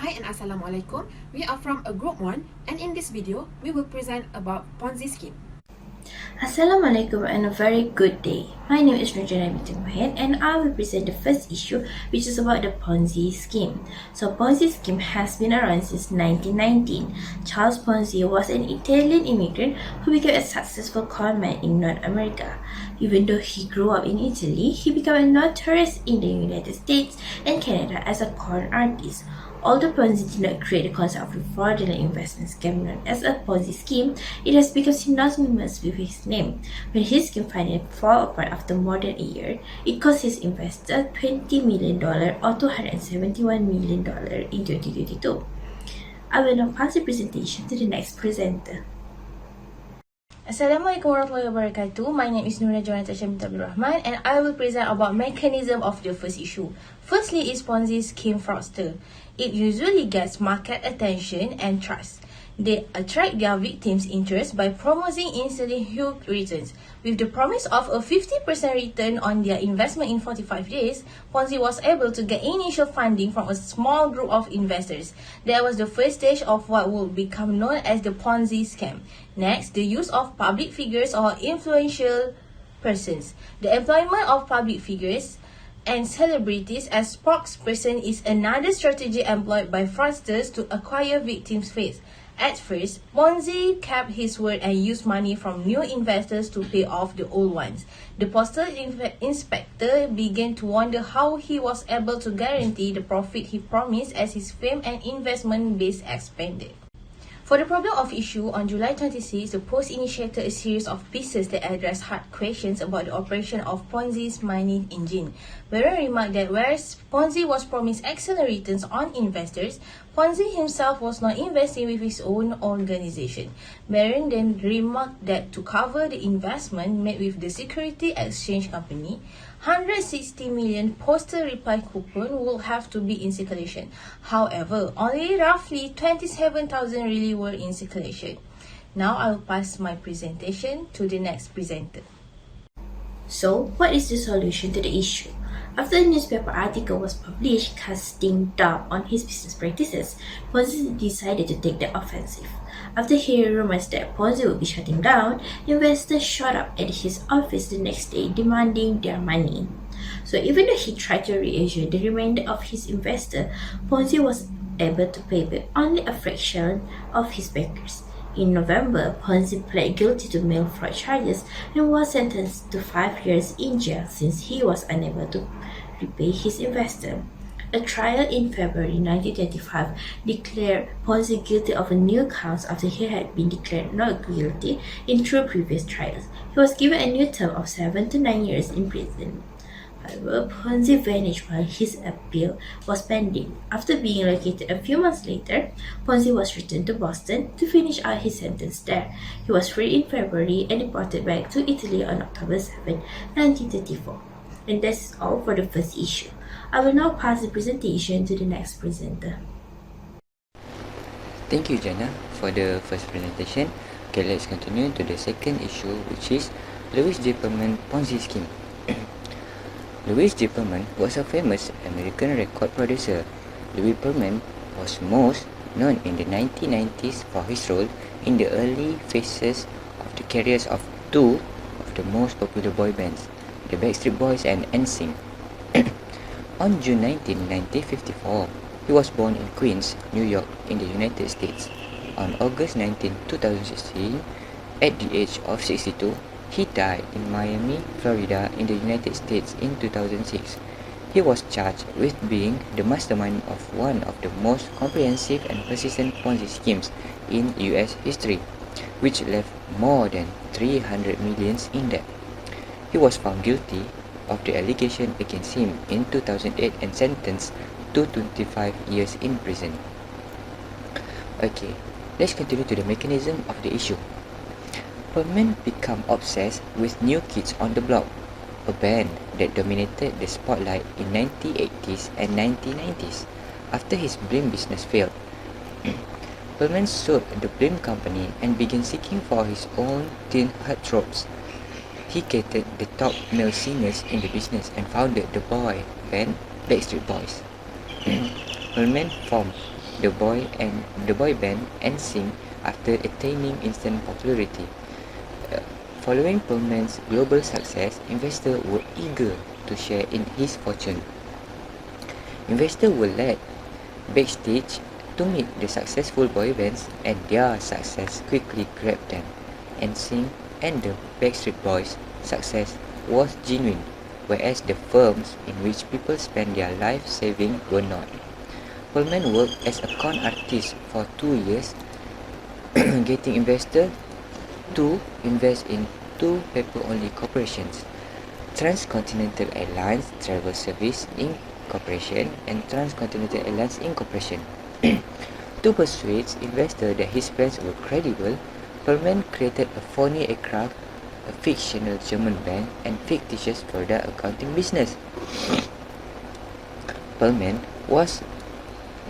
Hi and Assalamualaikum. We are from a group 1 and in this video, we will present about Ponzi scheme. Assalamualaikum and a very good day. My name is JANNAH binti MOHED and I will present the first issue, which is about the Ponzi scheme. So Ponzi scheme has been around since 1919. Charles Ponzi was an Italian immigrant who became a successful conman in North America. Even though he grew up in Italy, he became a notorious in the United States and Canada as a con artist. Although Ponzi did not create the concept of a fraudulent investment scam known as a Ponzi scheme, it has become synonymous with his name. When his scheme finally fell apart after more than a year, it cost his investor $20 million or $271 million in 2022. I will now pass the presentation to the next presenter. Assalamualaikum warahmatullahi wabarakatuh. My name is NATASHA binti RAHMAN and I will present about mechanism of the first issue. Firstly is Ponzi scheme fraudster. It usually gets market attention and trust. They attract their victims' interest by promising instantly huge returns. With the promise of a 50% return on their investment in 45 days, Ponzi was able to get initial funding from a small group of investors. That was the first stage of what would become known as the Ponzi scam. Next, the use of public figures or influential persons. The employment of public figures and celebrities as spokesperson is another strategy employed by fraudsters to acquire victims' faith. At first, Ponzi kept his word and used money from new investors to pay off the old ones. The postal inspector began to wonder how he was able to guarantee the profit he promised as his fame and investment base expanded. For the problem of issue, on July 26, the Post initiated a series of pieces that address hard questions about the operation of Ponzi's money engine. Warren remarked that whereas Ponzi was promised excellent returns on investors, Ponzi himself was not investing with his own organization. Warren then remarked that to cover the investment made with the Security Exchange Company, 160 million postal reply coupon will have to be in circulation. However, only roughly 27,000 really were in circulation. Now I will pass my presentation to the next presenter. So, what is the solution to the issue? After a newspaper article was published casting doubt on his business practices, Ponzi decided to take the offensive. After hearing rumors that Ponzi would be shutting down, investors showed up at his office the next day demanding their money. So even though he tried to reassure the remainder of his investor, Ponzi was able to pay back only a fraction of his backers. In November, Ponzi pled guilty to mail fraud charges and was sentenced to 5 years in jail since he was unable to repay his investor. A trial in February 1925 declared Ponzi guilty of new counts after he had been declared not guilty in 2 previous trials. He was given a new term of 7 to 9 years in prison. However, Ponzi vanished while his appeal was pending. After being located a few months later, Ponzi was returned to Boston to finish out his sentence there. He was freed in February and deported back to Italy on October 7, 1934. And that's all for the first issue. I will now pass the presentation to the next presenter. Thank you, Jannah, for the first presentation. Okay, let's continue to the second issue, which is Louis J. Perlman Ponzi scheme. Louis J. Perlman was a famous American record producer. Louis Perlman was most known in the 1990s for his role in the early phases of the careers of two of the most popular boy bands, the Backstreet Boys and NSYNC. On June 19, 1954, he was born in Queens, New York, in the United States. On August 19, 2016, at the age of 62, he died in Miami, Florida, in the United States in 2006. He was charged with being the mastermind of one of the most comprehensive and persistent Ponzi schemes in US history, which left more than 300 million in debt. He was found guilty of the allegation against him in 2008 and sentenced to 25 years in prison. Okay, let's continue to the mechanism of the issue. Perlman became obsessed with New Kids on the Block, a band that dominated the spotlight in 1980s and 1990s after his blimp business failed. Perlman sold the blimp company and began seeking for his own teen heartthrobs. He catered the top male singers in the business and founded the boy band Backstreet Boys. Perlman formed the boy band NSYNC after attaining instant popularity. Following Perlman's global success, investors were eager to share in his fortune. Investors were led backstage to meet the successful boy bands, and their success quickly grabbed them. NSYNC and the Backstreet Boys' success was genuine, whereas the firms in which people spent their life saving were not. Perlman worked as a con artist for 2 years, getting investors to invest in 2 paper-only corporations, Transcontinental Airlines Travel Service Incorporation and Transcontinental Airlines Incorporation. To persuade investors that his plans were credible, Perlman created a phony aircraft, a fictional German band, and fictitious product accounting business. Perlman was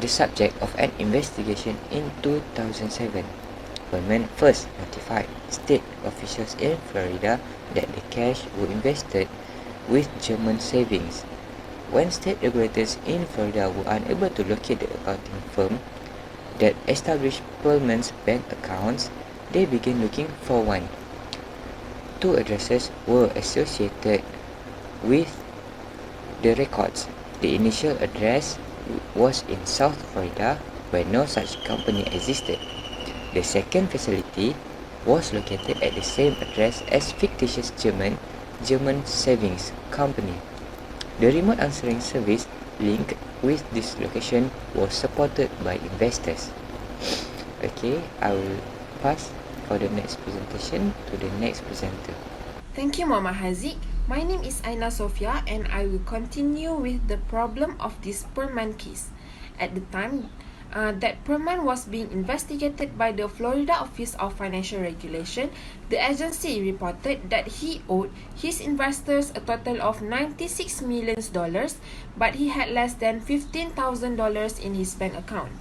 the subject of an investigation in 2007. Perlman first notified state officials in Florida that the cash were invested with German savings. When state regulators in Florida were unable to locate the accounting firm that established Perlman's bank accounts, they began looking for one. 2 addresses were associated with the records. The initial address was in South Florida, where no such company existed. The second facility was located at the same address as fictitious German savings company. The remote answering service linked with this location was supported by investors. Okay, I will pass for the next presentation to the next presenter. Thank you, Mama Haziq. My name is AINA SOFIA, and I will continue with the problem of this Perlman case. At the time that Perlman was being investigated by the Florida Office of Financial Regulation, the agency reported that he owed his investors a total of $96 million, but he had less than $15,000 in his bank account.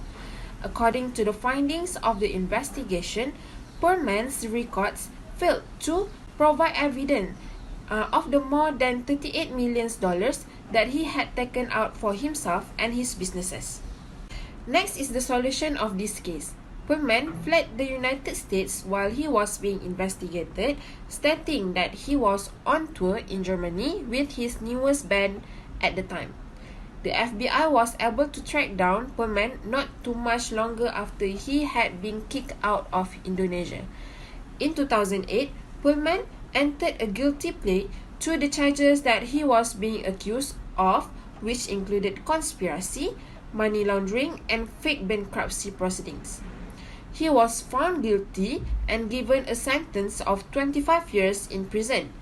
According to the findings of the investigation, Perlman's records failed to provide evidence of the more than $38 million that he had taken out for himself and his businesses. Next is the solution of this case. Perlman fled the United States while he was being investigated, stating that he was on tour in Germany with his newest band at the time. The FBI was able to track down Perlman not too much longer after he had been kicked out of Indonesia. In 2008, Perlman entered a guilty plea to the charges that he was being accused of, which included conspiracy, money laundering, and fake bankruptcy proceedings. He was found guilty and given a sentence of 25 years in prison,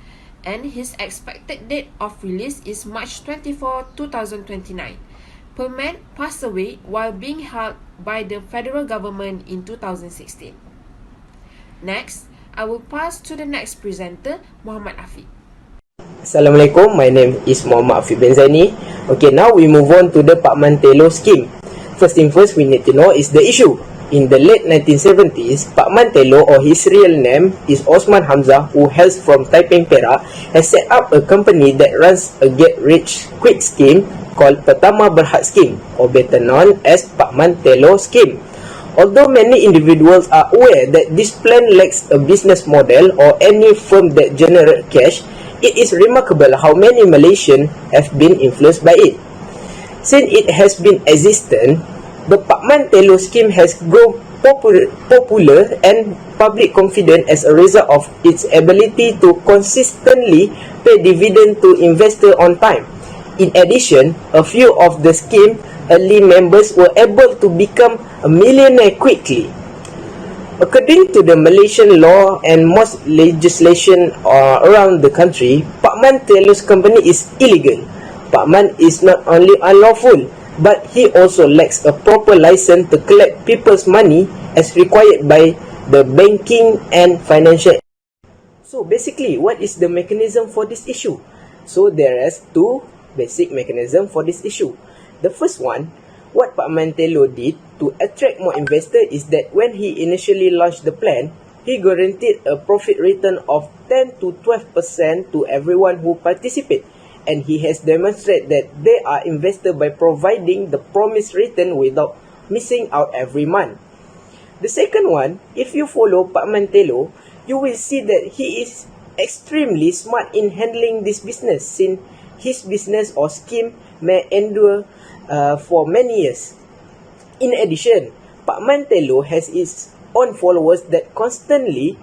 and his expected date of release is March 24, 2029. Perlman passed away while being held by the federal government in 2016. Next, I will pass to the next presenter, Muhammad Afiq. Assalamualaikum, my name is Muhammad Afiq bin ZAINI. Okay, now we move on to the Pak Mantelo scheme. First thing first, we need to know is the issue. In the late 1970s, Pak Mantelo, or his real name is Osman Hamzah, who hails from Taipei, Perak, has set up a company that runs a get-rich-quick scheme called Pertama Berhad Scheme, or better known as Pak Mantelo scheme. Although many individuals are aware that this plan lacks a business model or any firm that generates cash, it is remarkable how many Malaysians have been influenced by it. Since it has been existent, the Pak Mantelo scheme has grown popular and public confidence as a result of its ability to consistently pay dividend to investors on time. In addition, a few of the scheme early members were able to become a millionaire quickly. According to the Malaysian law and most legislation around the country, Pak Mantelo's company is illegal. Pak Man is not only unlawful, but he also lacks a proper license to collect people's money as required by the banking and financial. So basically, what is the mechanism for this issue? So there is 2 basic mechanisms for this issue. The first one, what Pak Mantelo did to attract more investors is that when he initially launched the plan, he guaranteed a profit return of 10 to 12% to everyone who participates, and he has demonstrated that they are invested by providing the promised return without missing out every month. The second one, if you follow Pak Mantelo, you will see that he is extremely smart in handling this business, since his business or scheme may endure for many years. In addition, Pak Mantelo has his own followers that constantly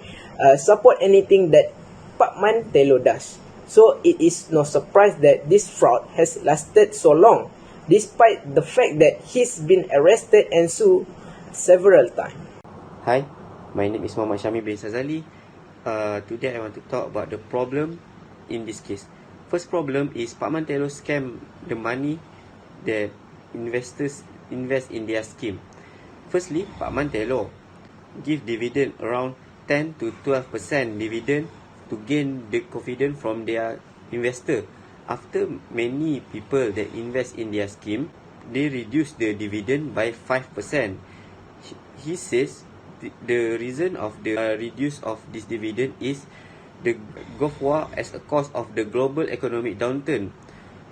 support anything that Pak Mantelo does. So it is no surprise that this fraud has lasted so long, despite the fact that he's been arrested and sued several times. Hi, my name is Muhammad Syahmi bin SAZALI. Today I want to talk about the problem in this case. First problem is Pak Mantelo scam the money that investors invest in their scheme. Firstly, Pak Mantelo give dividend around 10 to 12% dividend to gain the confidence from their investor. After many people that invest in their scheme, they reduce the dividend by 5%. He says the reason of the reduce of this dividend is the Gulf War as a cause of the global economic downturn.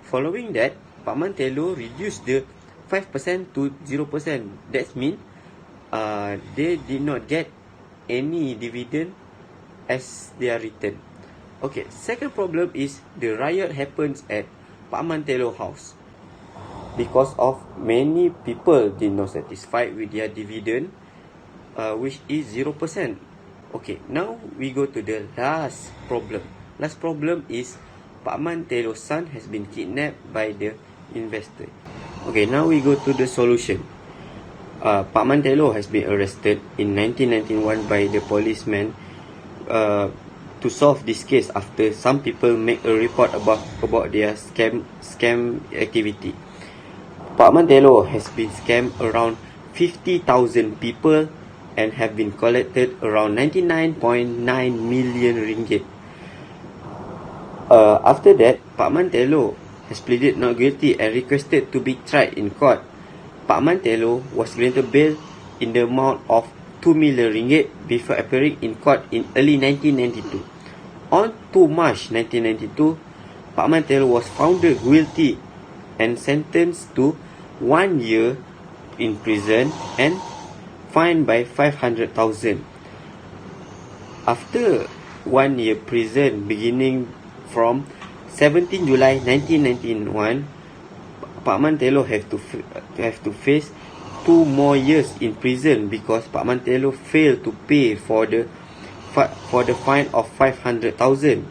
Following that, Pak Mantelo reduced the 5% to 0%. That means they did not get any dividend as their return. Okay, second problem is the riot happens at Pak Mantelo house because of many people did not satisfied with their dividend, which is 0%. Okay, now we go to the last problem. Last problem is Pak Mantelo's son has been kidnapped by the investor. Okay, now we go to the solution. Pak Mantelo has been arrested in 1991 by the policeman to solve this case after some people make a report about their scam activity. Pak Mantelo has been scammed around 50,000 people and have been collected around 99.9 million ringgit. After that, Pak Mantelo has pleaded not guilty and requested to be tried in court. Pak Mantelo was granted bail in the amount of 2 million ringgit before appearing in court in early 1992. On 2 March 1992, Pak Mantelo was found guilty and sentenced to 1 year in prison and fined by 500,000. After 1 year prison beginning from 17 July 1991, Pak Mantelo have to face 2 more years in prison because Pak Mantelo failed to pay for the fine of 500,000.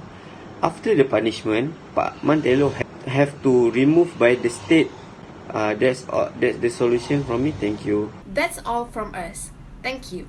After the punishment, Pak Mantelo have to remove by the state. That's the solution from me. Thank you. That's all from us. Thank you.